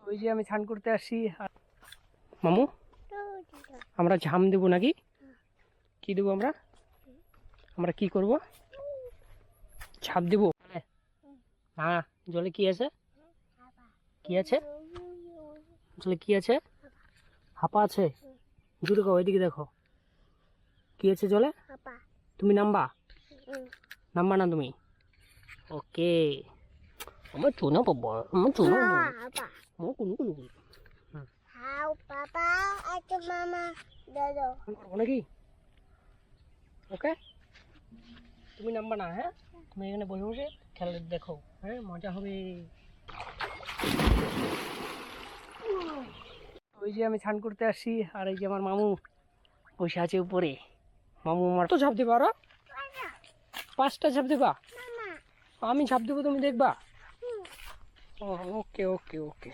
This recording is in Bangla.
ওই যে আমি স্নান করতে আসছি। মামু, আমরা ঝাম দেবো নাকি? কি দেবো আমরা? আমরা কি করব? ঝাঁপ দেবো? হ্যাঁ। জলে কি আছে? কি আছে জলে? কি আছে? হাপা আছে। জোরে কও, এদিকে দেখো। কি আছে জলে? তুমি নামবা? নামবা না তুমি? ওকে। আমার চুনা বাবা, আমার চুনা বাবা। আমার কুনু কুনু কুনু। How, Papa? Ato Mama. Dodo. করবো নাকি? ওকে, তুমি নামবা না। হ্যাঁ, তুমি এখানে বসে বসে খেলা দেখো। হ্যাঁ, মজা হবে। ওই যে আমি স্নান করতে আসছি, আর এই যে আমার মামু বসে আছে উপরে। মামু আমার তো ঝাঁপ দিবা। আরো 5টা ঝাঁপ দিবা? Mama. আমি ঝাঁপ দেবো, তুমি দেখবা? ওকে ওকে ওকে।